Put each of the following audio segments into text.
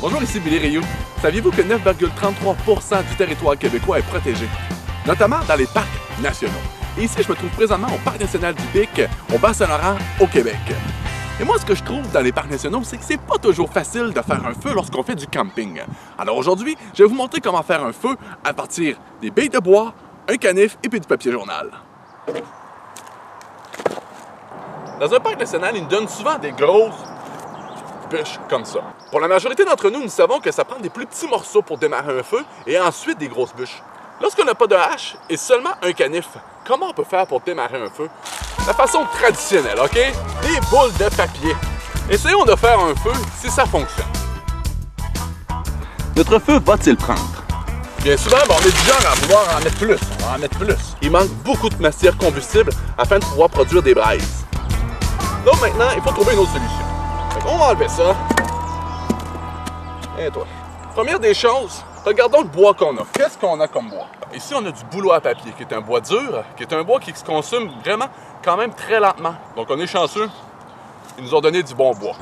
Bonjour, ici Billy Rioux. Saviez-vous que 9,33% du territoire québécois est protégé, notamment dans les parcs nationaux? Et ici, je me trouve présentement au Parc national du Pic, au Bas-Saint-Laurent, au Québec. Et moi, ce que je trouve dans les parcs nationaux, c'est que c'est pas toujours facile de faire un feu lorsqu'on fait du camping. Alors aujourd'hui, je vais vous montrer comment faire un feu à partir des billes de bois, un canif et puis du papier journal. Dans un parc national, ils nous donnent souvent des grosses bûches comme ça. Pour la majorité d'entre nous, nous savons que ça prend des plus petits morceaux pour démarrer un feu et ensuite des grosses bûches. Lorsqu'on n'a pas de hache et seulement un canif, comment on peut faire pour démarrer un feu? La façon traditionnelle, OK? Des boules de papier. Essayons de faire un feu si ça fonctionne. Notre feu va-t-il prendre? Bien souvent, on est du genre à vouloir en mettre plus. On va en mettre plus. Il manque beaucoup de matière combustible afin de pouvoir produire des braises. Donc maintenant, il faut trouver une autre solution. On va enlever ça. Et toi. Première des choses, regardons le bois qu'on a. Qu'est-ce qu'on a comme bois? Ici, on a du bouleau à papier, qui est un bois dur, qui est un bois qui se consomme vraiment quand même très lentement. Donc on est chanceux, ils nous ont donné du bon bois.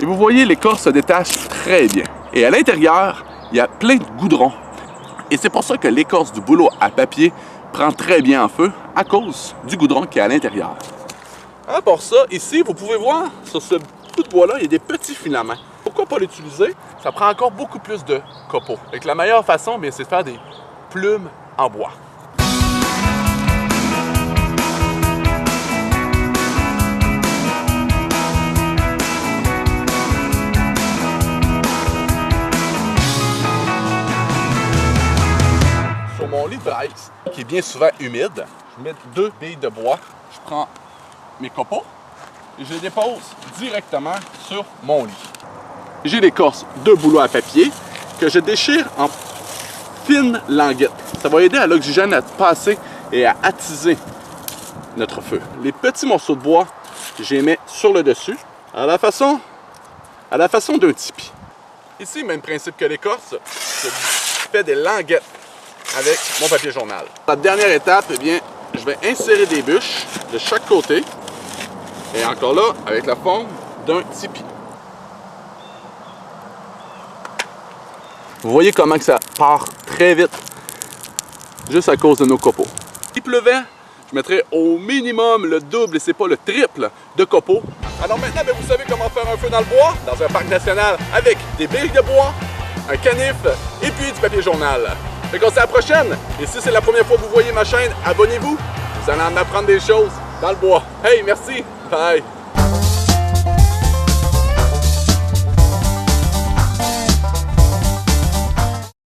Et vous voyez, l'écorce se détache très bien. Et à l'intérieur, il y a plein de goudron. Et c'est pour ça que l'écorce du bouleau à papier prend très bien en feu à cause du goudron qui est à l'intérieur. À part ça, ici, vous pouvez voir sur ce bout de bois-là, il y a des petits filaments. Pourquoi pas l'utiliser? Ça prend encore beaucoup plus de copeaux. Et la meilleure façon, c'est de faire des plumes en bois. Sur mon lit de braise, qui est bien souvent humide, je mets 2 billes de bois. Je prends mes copeaux et je les dépose directement sur mon lit. J'ai l'écorce de bouleau à papier que je déchire en fines languettes. Ça va aider à l'oxygène à passer et à attiser notre feu. Les petits morceaux de bois, je les mets sur le dessus à la façon d'un tipi. Ici, même principe que l'écorce, je fais des languettes avec mon papier journal. La dernière étape, je vais insérer des bûches de chaque côté et encore là, avec la forme d'un tipi. Vous voyez comment que ça part très vite, juste à cause de nos copeaux. S'il pleuvait, je mettrais au minimum le double, et c'est pas le triple, de copeaux. Alors maintenant, vous savez comment faire un feu dans le bois, dans un parc national, avec des billes de bois, un canif et puis du papier journal. Fait qu'on se dit à la prochaine. Et si c'est la première fois que vous voyez ma chaîne, abonnez-vous. Vous allez en apprendre des choses dans le bois. Hey, merci. Bye.